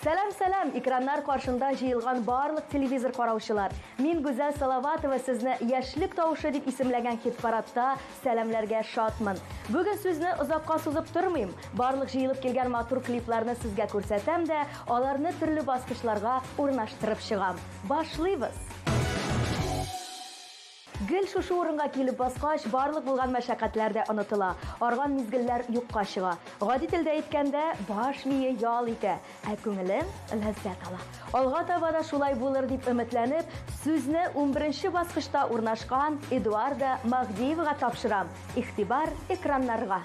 Сәлам, экраннар каршында җыелган барлык телевизор караучылар. Мин Гүзәл Салаватова сезне яшьлек тавышы дип исемләгән хит-парадта сәламләргә шатмын. Бүген сүзне озакка сузып тормыйм. Барлык җыелып килгән матур клипларны сезгә күрсәтәм дә, аларны төрле баскычларга урнаштырып чыгам. Башлыйбыз. Гел шушы урынга килеп баскач, барлык булган мәшәкатьләр дә онытыла. Арган мизгелләр юкка чыга. Гади телдә әйткәндә, баш мие ял итә, ә күңелең ләззәт ала. Алга таба да шулай булыр дип өметләнеп, сүзне 11нче баскычта урнашкан Эдуарда Магдиевага тапшырам. Игътибар экраннарга.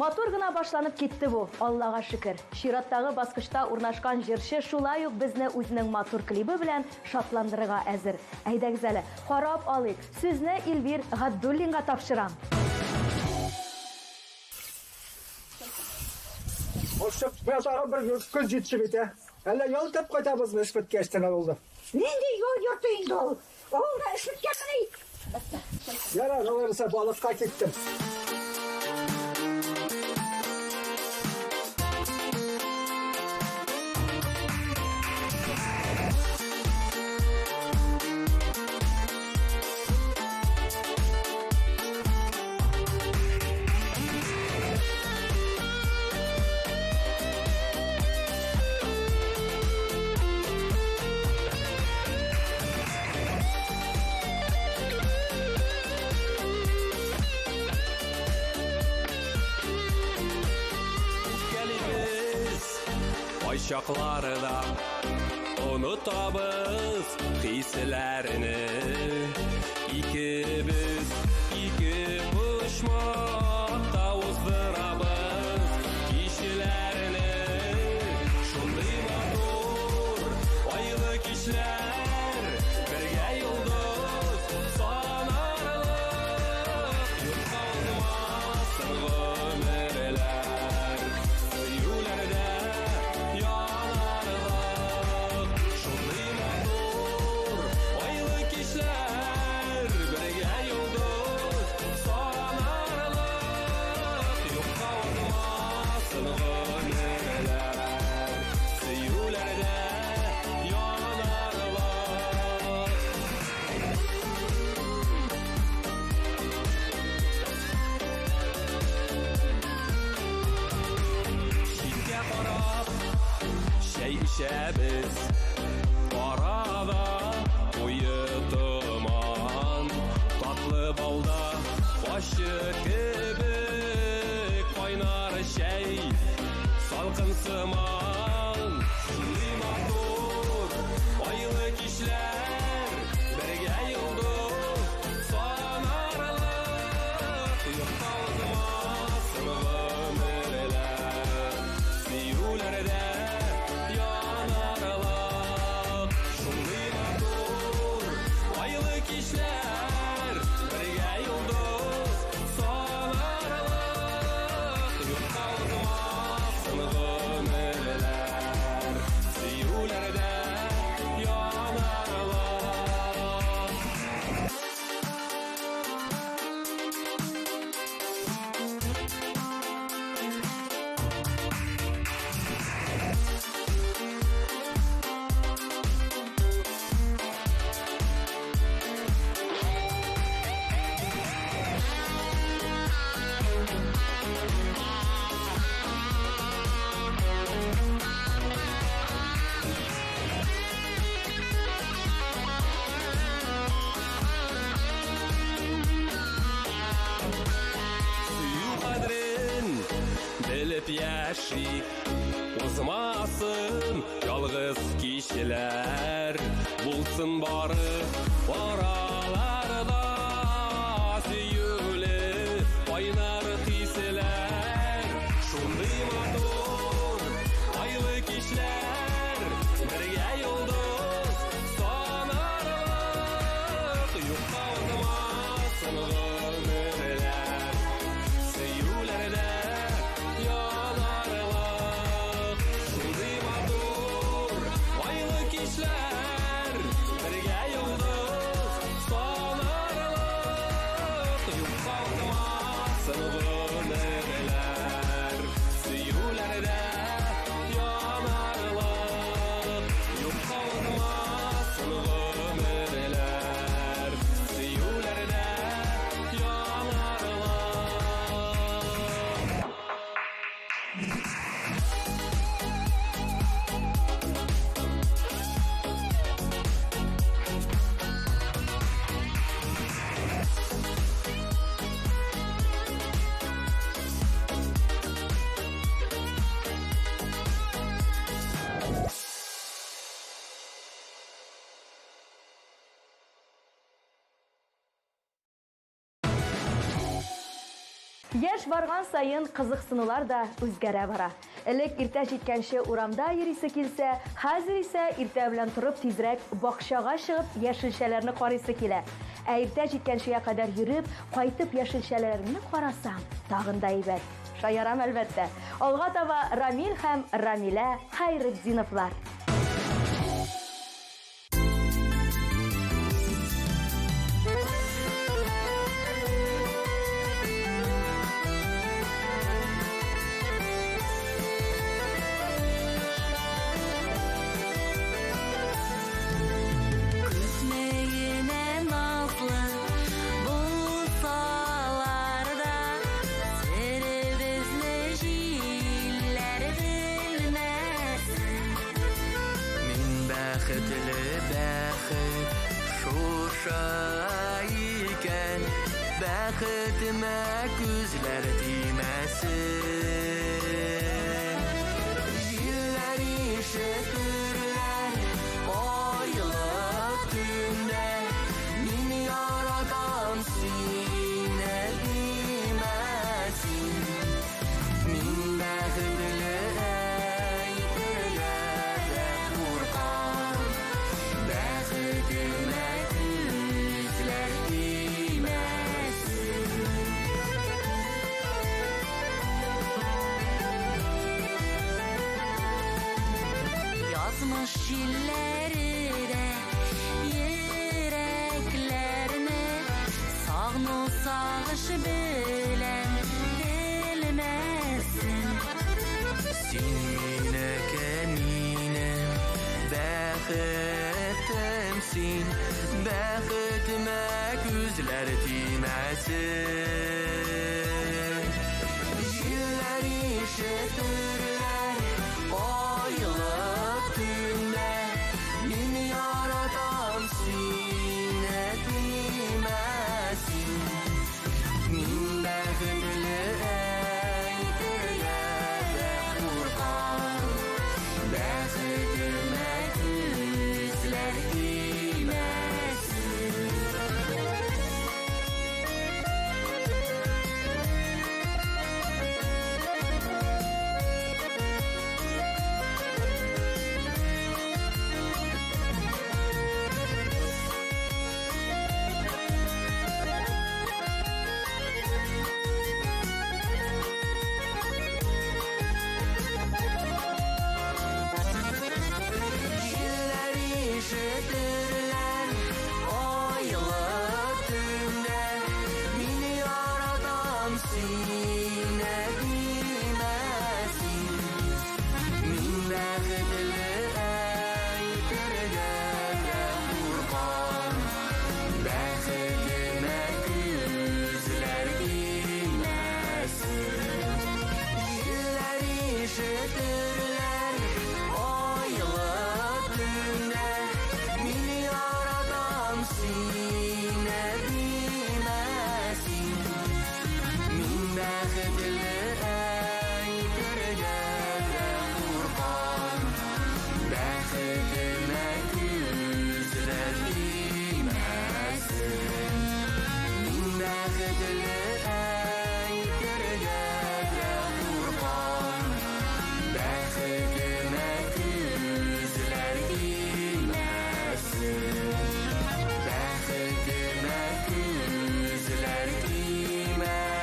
Матур гына башланып китте бу, Аллага шөкер. Чираттагы баскычта урнашкан җырчы шулай ук безне үзенең матур клибы белән шатландырырга әзер. Әйдәгез әле, карап алыйк. Сүзне Эльвир Гаддуллинга тапшырам. Ошып, без бер көз җитшеп итә. Әллә ял тап кайтабыз эш беткәчтән алды. Нинди юл йөртә инде ул? Ул эш беткән. Yara olursa balıkka gittim. Şaklarda unutabız hislerini İkimiz iki puşmakta uzdırabız kişilerini Şunday matur aylık işler birge yıldız sanarlık Yok kalmasın ömürler Yüylerde Şebiz arada uyutuman tatlı balda başı gibi kaynar şey salkın sıman şunday matur aylık işler birge yıldız sanarlık yok kalmasın ömürler siyulerde işler birge yıldız sanarlık yok kalmasın ömürler siyulerde yanarlık Yaşayıp uzmasın yalğız kişiler bulsun barı oralarda süyülü oynar hisler şunday matur aylık işler birge yıldız sanarlık yok kalmasın ömürler süyülerde işler birge yıldız sanarlık yok kalmasın ömürler siyulerde yanarlık yok kalmasın ömürler siyulerde yanarlık Яш барган сайын кызыксынулар да үзгәрә бара. Элек иртә җиткәнче урамда йөрисе килсә, хәзер исә иртә белән торып тизрәк бакчага чыгып яшелчәләрне карыйсы килә. Ә иртә җиткәнчегә кадәр йөреп, кайтып яшелчәләрне карасам, тагын да әйбәт. Шаярам әлбәттә. Алга таба Рамил һәм Рамилә Хәйретдиновлар. бәхетіме күзләр тимәсен. Җилләр ишетерләр айлы төндә, мин яратам сине димәсин. Мин бәхетле әйтергә дә куркам, бәхетемә күзләр тимәсен. Язмыш җилләрдә йөрәкләрне сагыну сагыш белән белмәсен. Син минеке минем бәхетем син, бәхетемә күзләр тимәсен. Җилләр ишетерләр айлы төндә, мин яратам сине димәсин. Мин бәхетле әйтергә дә куркам, бәхетемә күзләр тимәсен. Җилләр ишетерләр айлы төндә, мин яратам сине димәсин. Мин бәхетле әйтергә дә куркам, бәхетемә күзләр тимәсен. Җилләр ишетерләр айлы төндә, мин яратам сине димәсин. Мин бәхетле әйтергә дә куркам, бәхетемә күзләр тимәсен. Мин бәхетле әйтергә дә куркам, бәхетемә күзләр тимәсен. Бәхетемә күзләр тимәсен.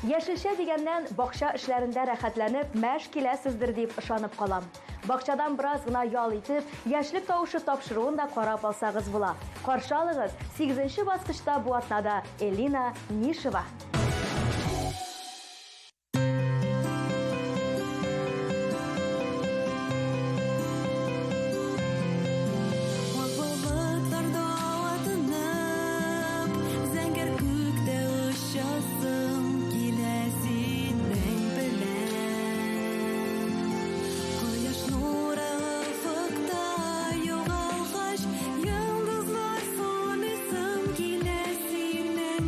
Яшелчә дигәннән бакча эшләрендә рәхәтләнеп мәш киләсездер дип ышанып калам. Бакчадан бераз гына ял итеп, яшьлек тавышы тапшыруын да карап алсагыз була. Каршы алыгыз 8нче баскычта бу атнада Элина Нишева. Yıldızlar son isim, yine senin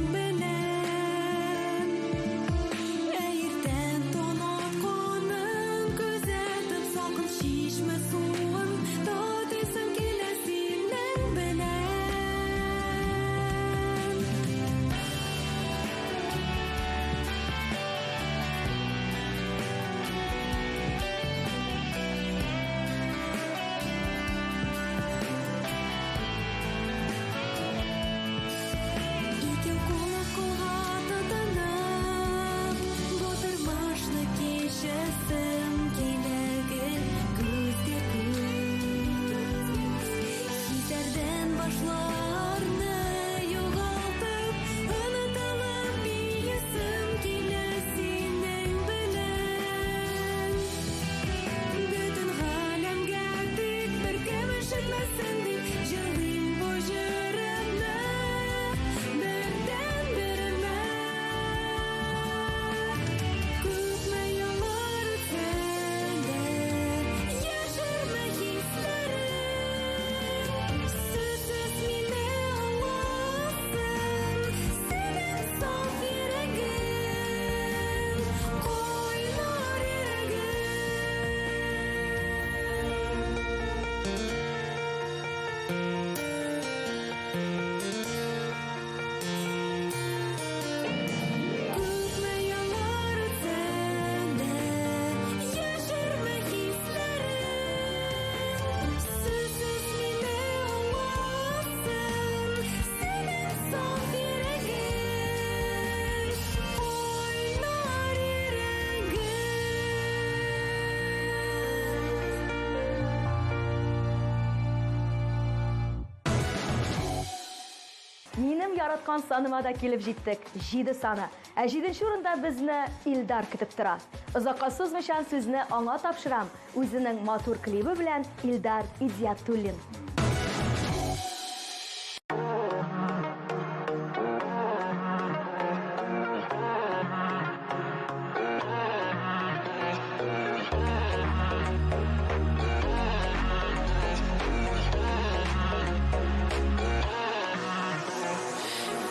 Минем яраткан саныма да килеп җиттек. 7 саны. Ә 7нче урында безне Илдар көтеп тора. Озакка сузмыйчан сүзне аңа тапшырам. Үзенең матур клибы белән Илдар Идиятуллин.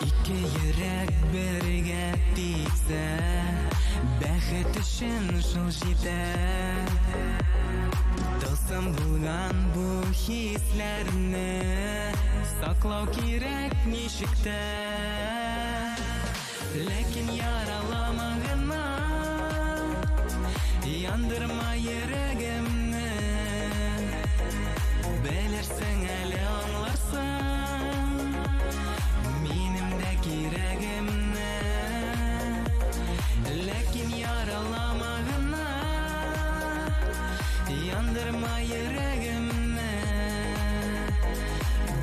Ике йөрәк бергә типсә, бәхет өчен шул җитә. Тылсым булган бу хисләрне саклау кирәк ничек тә. Ләкин яралама гына, яндырма йөрәгемне. Белерсең әле аңларсың минем дә кирәгемне. Ләкин яралама гына, яндырма йөрәгемне.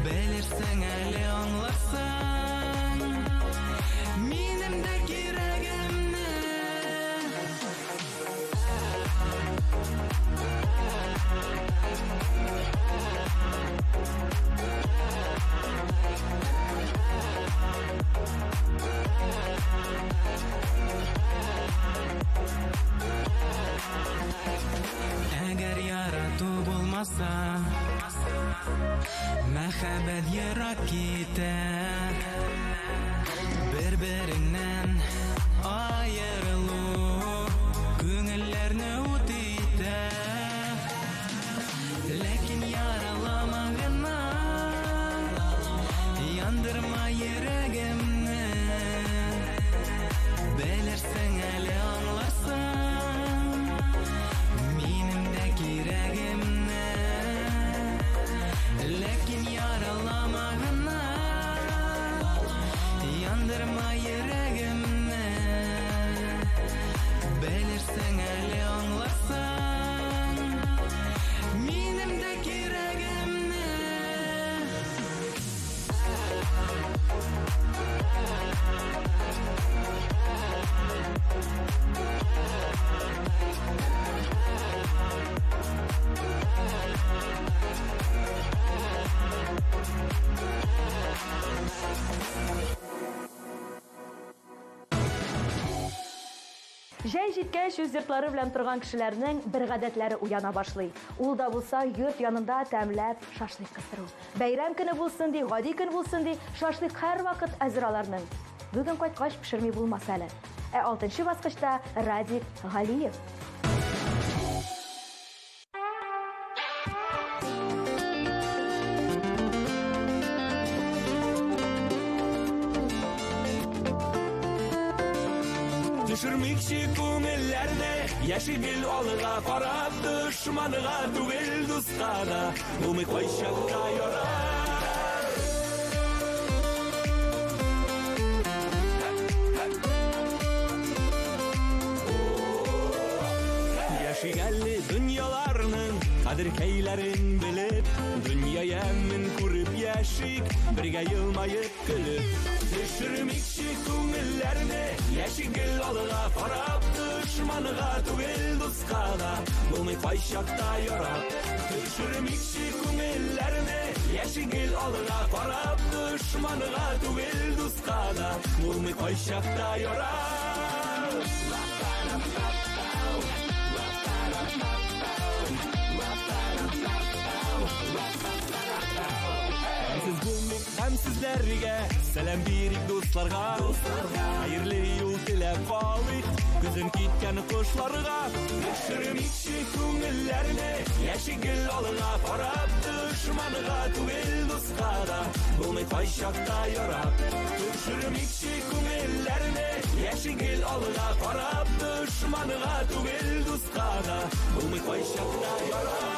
Белерсең әле аңларсың минем дә кирәгемне. Әгәр ярату булмаса, мәхәббәт ерак китәр. Бер-береңнән аерылу күңелләрне ут итәр. Ләкин яралама гына, яндырма йөрәгемне. Белерсең әле аңларсың минем дә кирәгемне. Ләкин яралама гына, яндырма йөрәгемне. Белерсең әле аңларсың минем дә кирәгемне. Җәй җиткәч, үз йортлары белән торган кешеләрнең бер гадәтләре уяна башлый. Ул да булса йорт янында тәмләп шашлык кыстыру. Бәйрәм көне булсын ди, гади көн булсын ди, шашлык һәр вакыт әзер аларның. Бүген кайткач пешерми булмас әле. Ә 6нчы баскычта Радик Галиев. Düşürmekçi күңелләрне, яшигел алыга карап, дошманыга түгел дуска да, умый кайчакта ярар. Яшигәле дөньяларның кадер-кәйләрен белеп, дөнья ямен күреп яшик, бергә елмаеп көлеп. Düşürmekçi күңелләрне, яшигел алыга карап, дошманыга түгел дуска да, булмый кайчакта ярап. Düşürmekçi күңелләрне, яшигел алыга карап, дошманыга түгел дуска да, булмый кайчакта ярап. Сез булмык һәм сезләргә сәлам бирик дусларга. Хәерле юл теләп калыйк күзен киткән кошларга. Düşürмекчи күңелләрне, яшигел алыга карап, дошманыга түгел дуска да, булмый кайчакта ярап. Düşürмекчи күңелләрне, яшигел алыга карап, дошманыга түгел дуска да, булмый кайчакта ярап.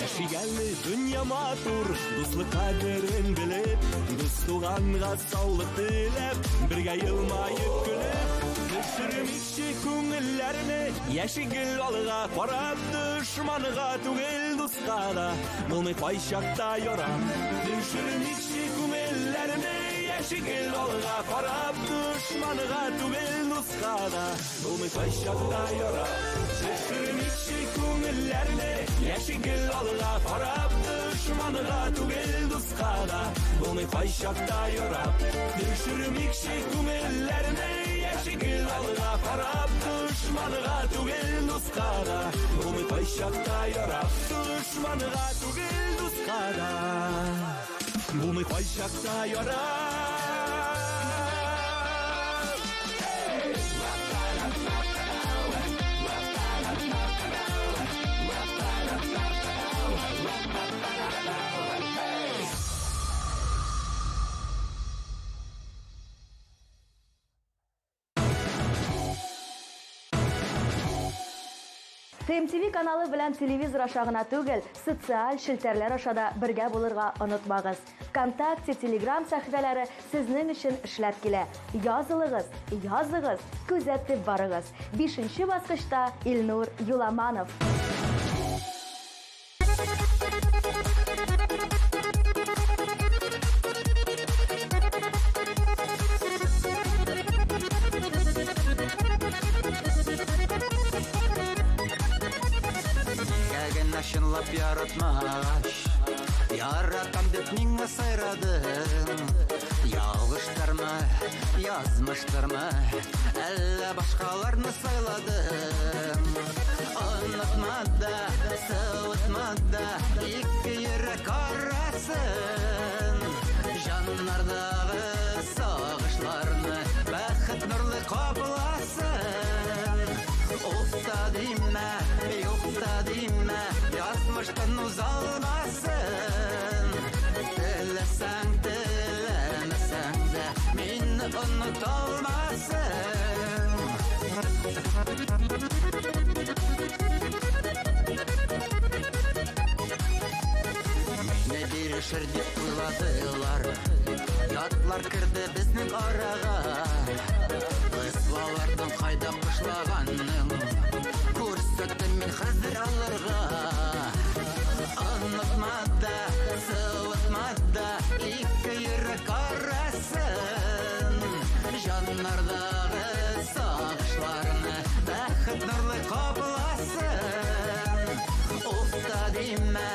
Яшигәле дөнья дөнья матур, дуслык кадерен белеп, дус туганга саулык теләп, бергә елмаеп көлеп, төшермикче күңелләрне, яшигел алга карап, дошманга түгел дуска да, булмый кайчакта ярап. Төшермикче күңелләрне, яшигел алга карап, дошманга түгел дуска да, булмый кайчакта ярап. Төшермикче күңелләрне, яшигел алга карап, дошманга түгел дуска да, булмый кайчакта ярап. Төшермикче күңелләрне, яшигел алга карап, дошманга түгел дуска да, булмый кайчакта ярап. Дошманга түгел дуска да, булмый кайчакта ярап. ТМТV каналы белән телевизор аша гына түгел, социаль шелтәрләр аша да бергә булырга онытмагыз. ВКонтакте, Телеграм сәхифәләре сезнең өчен эшләп килә. Язылыгыз, языгыз, күзәтеп барыгыз. 5нче баскычта Илнур Юламанов. Шынлап яратмаш, яратам деп миңа сайрадың. Ялгыштырма, язмыштырма, әллә башкаларны сайладың. Онытма да, сылытма да, ике йөрәк арасын. Жаннардагы сагышларны бәхет нурлы капласын. Уфта димә, юкта димә, язмыштан узалмасын. Теләсәң, теләмәсәң дә, мине оныталмасын. Мине бирешер дип уйладылар, ятлар керде безнең арага. Кызлардан кайда кышлаганның, күрсәттем мин хәзер алырга. Онытма да, сылытма да, ике йөрәк арасын. Жаннардагы сагышларны бәхет нурлы капласын. Уфта димә,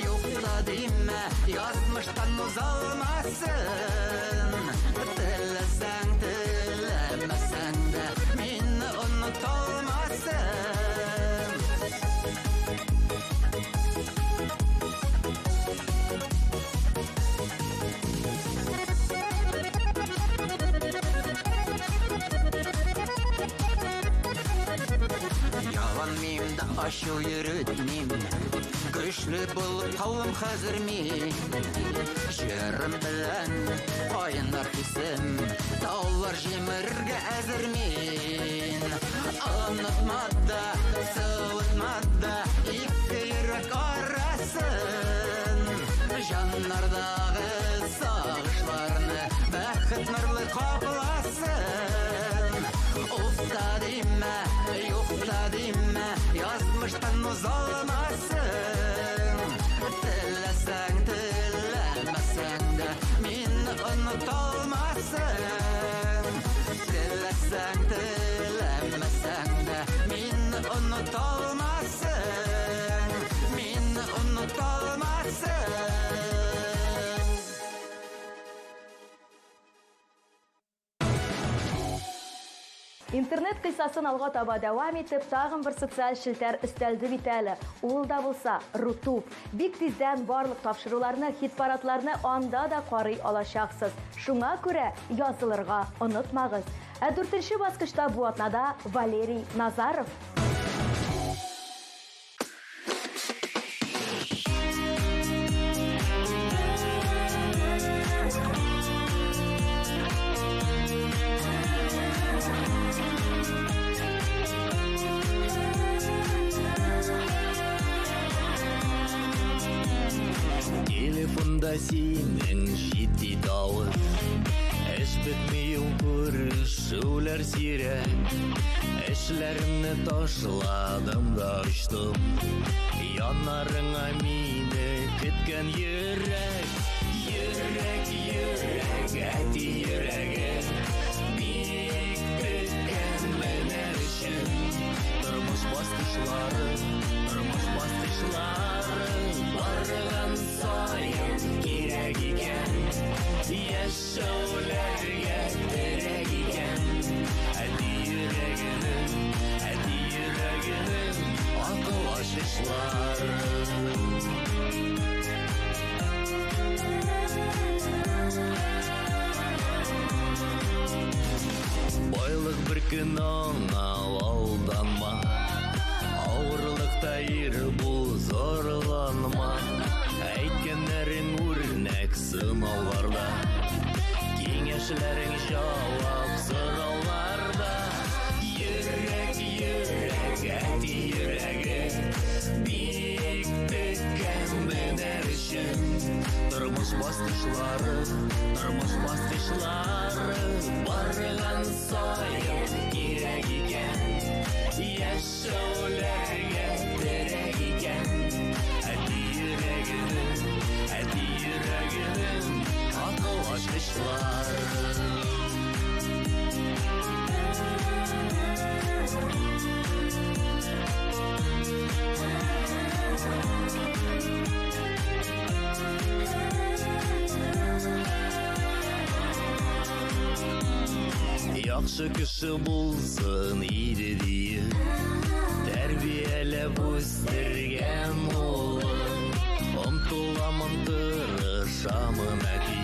юкта димә, язмыштан узалмасын. Теләсәң, теләмәсәң дә, мине оныталмасын. Ялан мим да ачу йөрүтмим, көчле булып калам хәзер мин. Җырым белән кайнар хисем, таулар җимерергә әзер мин. Онытма да, сылытма да, ике йөрәк арасын. Жаннардагы сагышларны бәхет нурлы капласын. Уфта димә, юкта димә, язмыштан узалмасын. Теләсәң, теләмәсәң дә, мине оныталмасын. Теләсәң, теләмәсәң дә, мине оныталмасын. Мине оныталмасын. Интернет кыйсасын алга таба дәвам итеп, тагын бер социаль шелтәр өстәлде бит әле. Ул да булса Рутуб. Бик тиздән барлык тапшыруларны, хит-парадларны анда да карый алачаксыз. Шуңа күрә язылырга онытмагыз. 4нче баскычта бу атнада Валерий Назаров. Анда синең җитди тавыш, эш бетми күрешүләр сирәк. Эшләрне ташладым да очтым, яннарыңа мине көткән йөрәк. Йөрәк, йөрәк, әти йөрәге, бик көткән менә өчен. Тормыш бастышлары, барган саен кирәк икән. Яшәүләргә терәк икән. Әти йөрәгенең акыл ачышлары. Байлык бер көн аңа алданма, авырлыкта ир бул зарланма. Әйткәннәрең үрнәк сынауларда, киңәшләрең җавап сорауларда. Йөрәк, йөрәк, әти йөрәге, бик төккән менә өчен. Тормыш бастышлары, барган саен кирәк икән. Яшәүләргә терәк икән. Әти йөрәгенең акыл ачышлары. Яхшы кеше булсын иде дие, тәрбияләп үстергән улын. Омтыламын, тырышамын әти,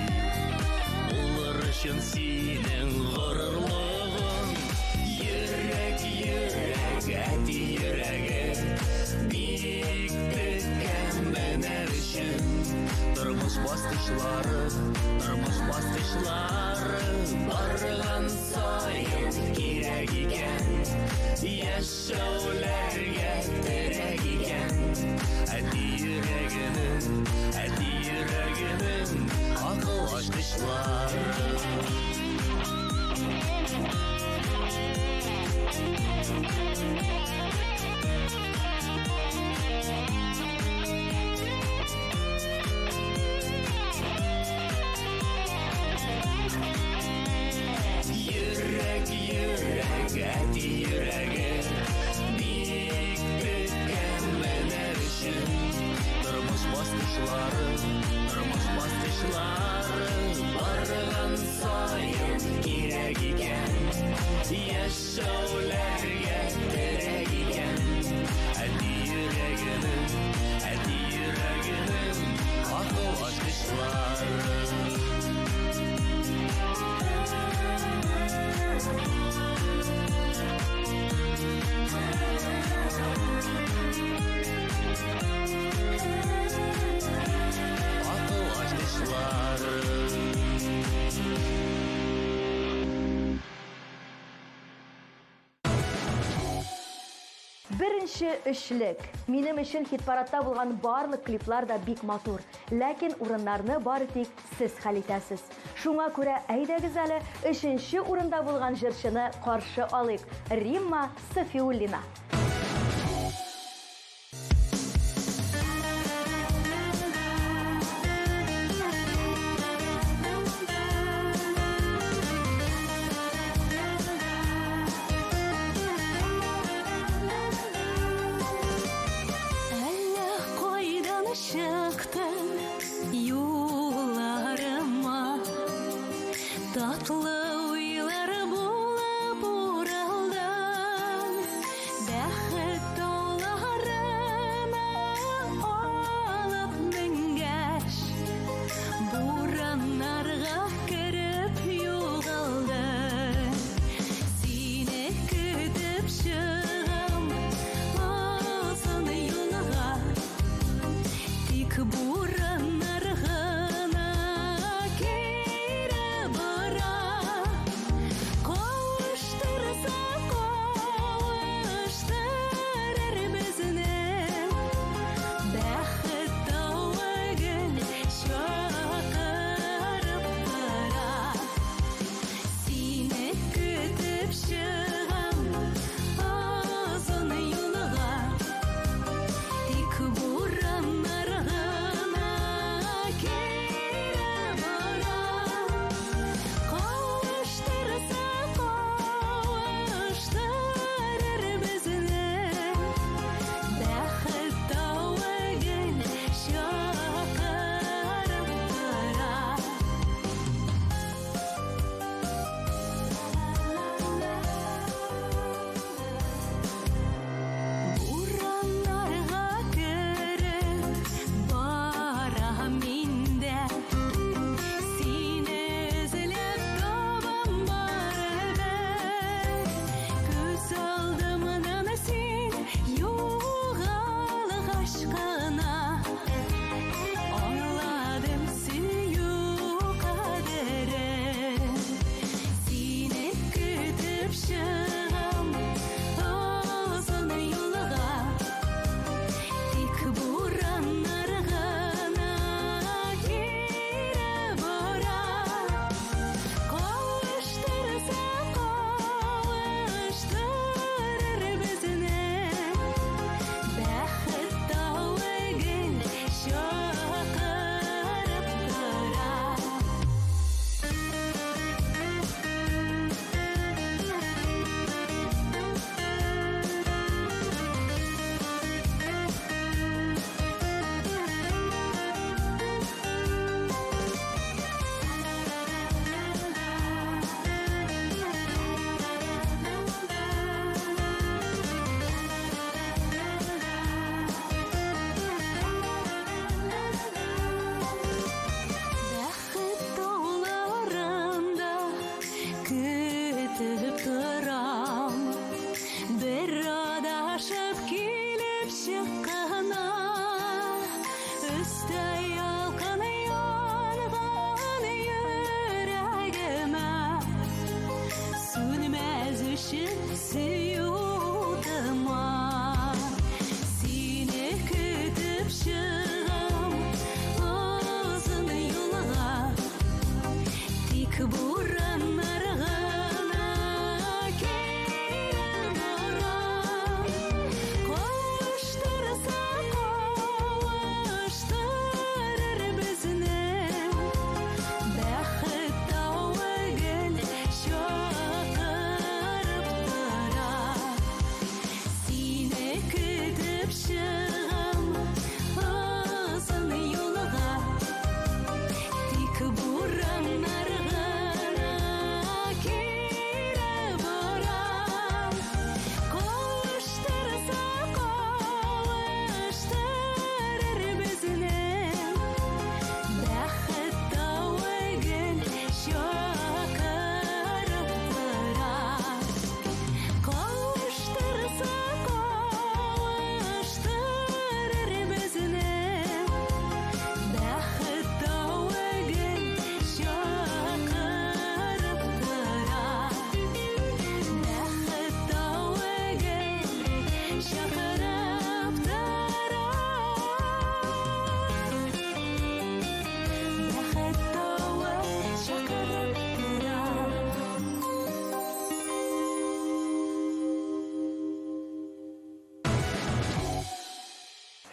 булыр өчен синең горурлыгың. Йөрәк, йөрәк, әти йөрәге, бик төккән менә өчен. Тормыш бастышлары, барган саен кирәк икән. Яшәүләргә терәк икән. Әти йөрәгенең акыл ачышлары. Йөрәк, йөрәк, әти йөрәге, бик төккән менә өчен. Тормыш бастышлары, барган саен кирәк икән. Яшәүләргә терәк икән. Әти йөрәгенең акыл ачышлары. Беренче өчлек. Минем өчен хит-парадта булган барлык клиплар да бик матур, ләкин урыннарны бары тик сез хәл итәсез. Шуңа күрә әйдәгез әле 3нче урында булган җырчыны каршы алыйк. Римма Сафиуллина. Buranlar gana kere bara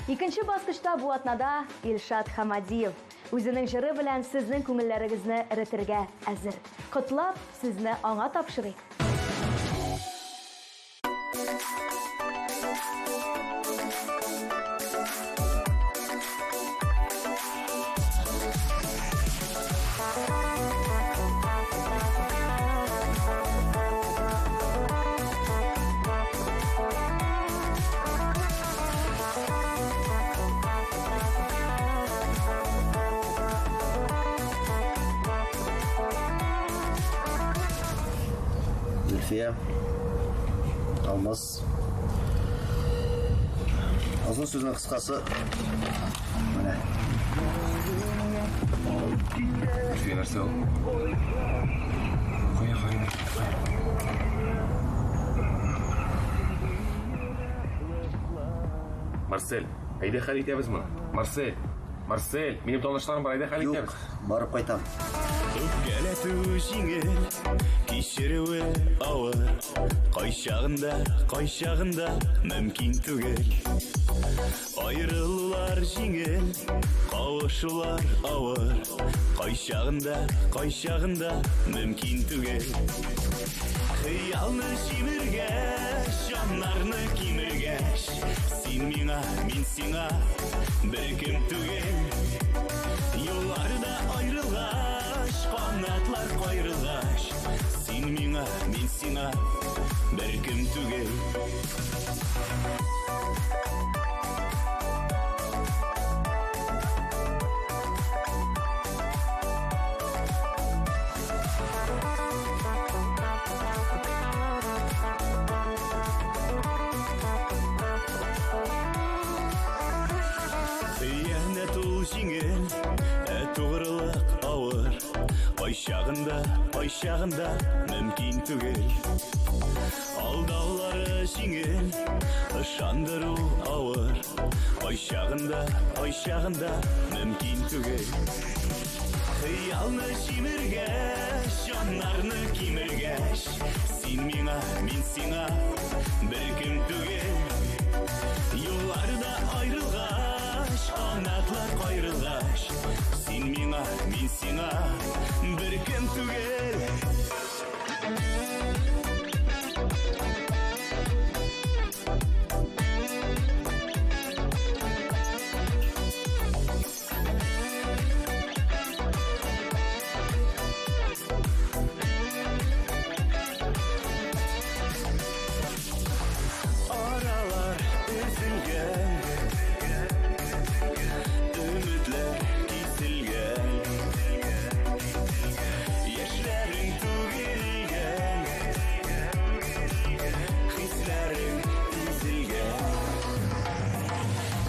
Икенче баскычта бу атнада Илшат Хамадиев үзенең җыры белән сезнең күңелләрегезне эретергә әзер. Котлап, сезне аңа тапшырыйк. Зульфия, Алмаз. Uzun sözün kıskası. Böyle. Зульфия, нәрсе ол? Қоя. Марсель, айда хәл итәбез моны. Марсель, минем танышларым бар, айда хәл Юк, итәбез. барып кайтам. Үпкәләтү җиңел, кичерүе авыр. Кайчагында мөмкин түгел. Аерылулар җиңел, кавышулар авыр. Кайчагында мөмкин түгел. Хыялны җимергәч, җаннарны кимергәч, син миңа, мин сиңа бер кем түгел. Юлларда аерылгач, канатлар кайрылгач, син миңа, мин сиңа бер кем түгел. Хыянат ул җиңел, тугрылык авыр. Кайчагында мөмкин түгел. Алдаулары җиңел, ышандыру авыр. Кайчагында мөмкин түгел. Хыялны җимергәч, җаннарны кимергәч, син миңа, мин сиңа бер кем түгел. Юлларда аерылгач, канатлар кайрылгач, син миңа, мин сиңа бер кем түгел. Аралар üzülгән, өметләр киселгән, яшьләрең түгелгән, хисләрең изелгән.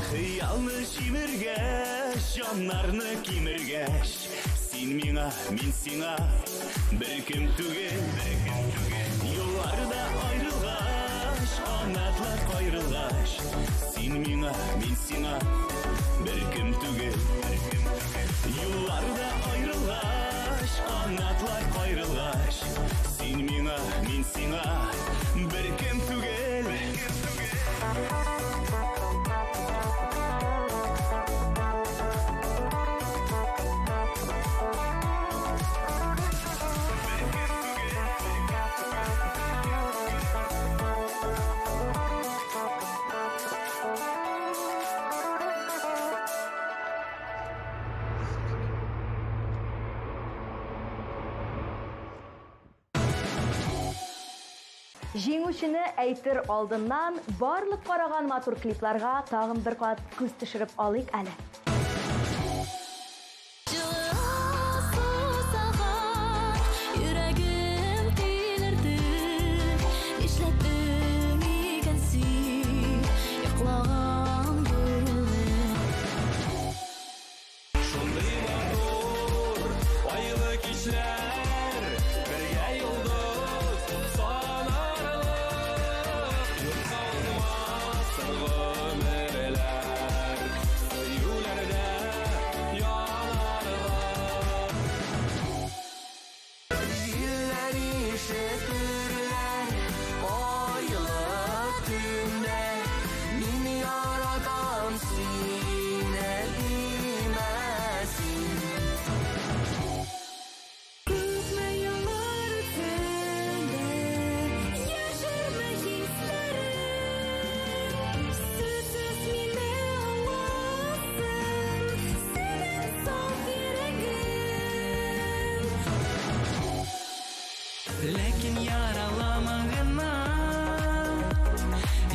Хыялны җимергәч, җаннарны кимергәч, син миңа, мин сиңа бер кем түгел. Юлларда аерылгач, канатлар кайрылгач, син миңа, мин сиңа бер кем түгел. Юлларда аерылгач, канатлар кайрылгач, син миңа, мин сиңа бер кем түгел. Җиңүчене әйтер алдыннан барлык караган матур клипларга тагын бер кат күз төшереп алыйк әле. Min yaradan Ләкин яралама гына,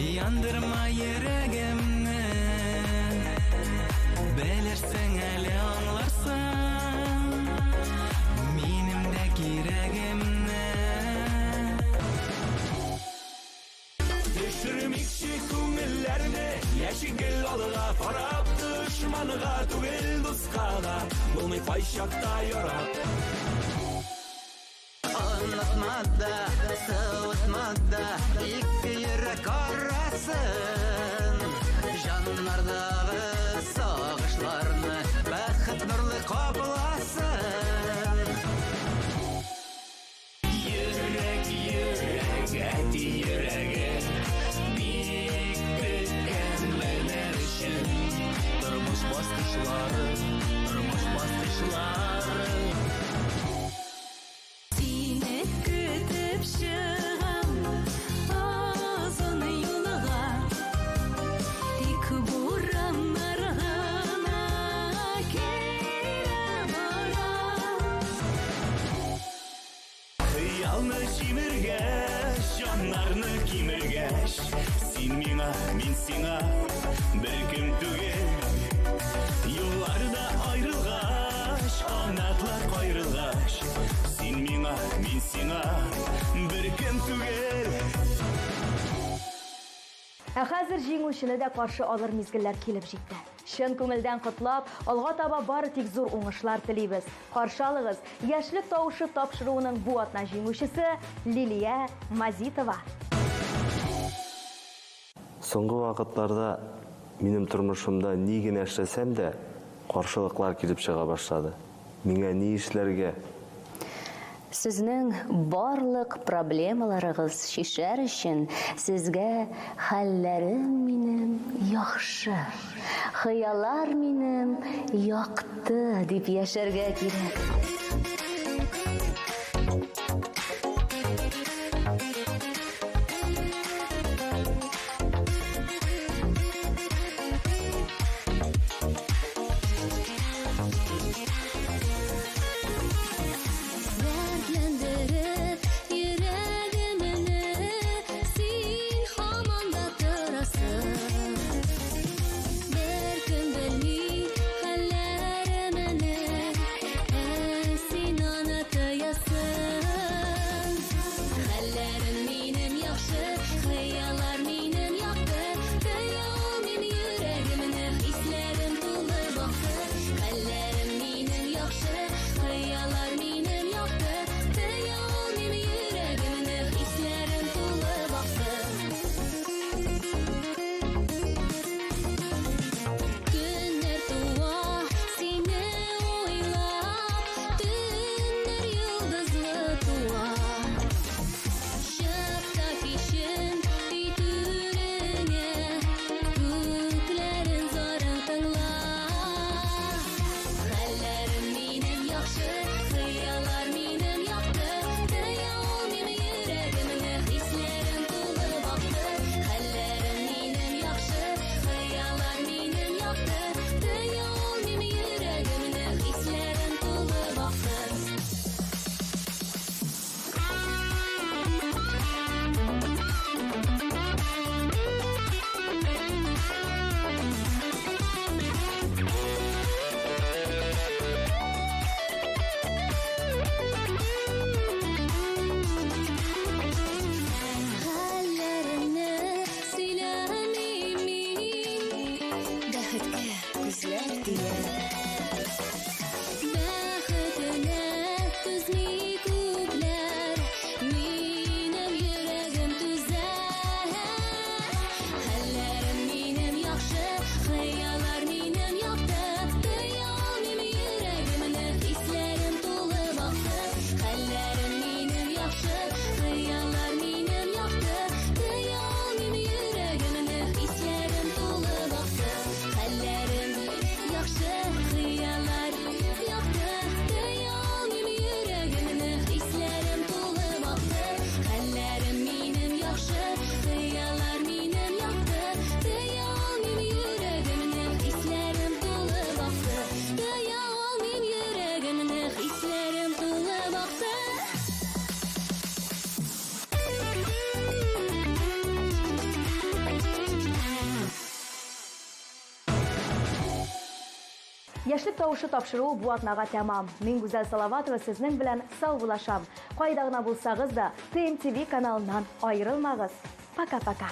яндырма йөрәгемне. Белерсең әле аңларсың, минем дә кирәгемне. Düşürmekçi күңелләрне, яшигел алыга карап, дошманга түгел дуска да, булмый кайчакта ярап. Онытма да, сылытма да, ике йөрәк арасын. Жаннардагы сагышларны бәхет нурлы капласын. Йөрәк, йөрәк, әти йөрәге, бик көткәнләр өчен. Тормыш баскычлары, тормыш баскычлары. Сине көтеп чыгам озын юлга, тик бураннар гына кире бара. Хыялны җимергәч, җаннарны кимергәч, син миңа, мин сиңа беркем түгел. Юлларда аерылгач, канатлар кайрылгач, син миңа, мин сиңа беркем түгел. Ә хәзер җиңүчене дә каршы алыр мизгелләр килеп җитте. Чын күңелдән котлап, алга таба бары тик зур уңышлар телибез. Каршы алыгыз яшьлек тавышы тапшыруының бу атна җиңүчесе Лилия Мазитова. Соңгы вакытларда минем тормышымда ни генә эшләсәм дә, каршылыклар килеп чыга башлады. Миңа ни эшләргә? Сезнең барлык проблемаларыгыз шишәр өчен сезгә хәлләрем минем яхшы, хыяллар минем якты дип яшәргә кирәк. Дәртләндереп йөрәгемне син һаман да торасың. Беркем белми хәлләремне, син аны тоясың. Хәлләрем минем яхшы, хыяллар минем якты. Тоял мин йөрәгемне, хисләрем тулы бакты. Хәлләрем минем яхшы, хыяллар минем якты. Тоял мин Яшьлек тавышы тапшыру бу атнага тәмам. Мин Гүзәл Салаватова сезнең белән сау булашам. Кайда гына булсагыз да, ТМТV каналыннан аерылмагыз. Пока-пока.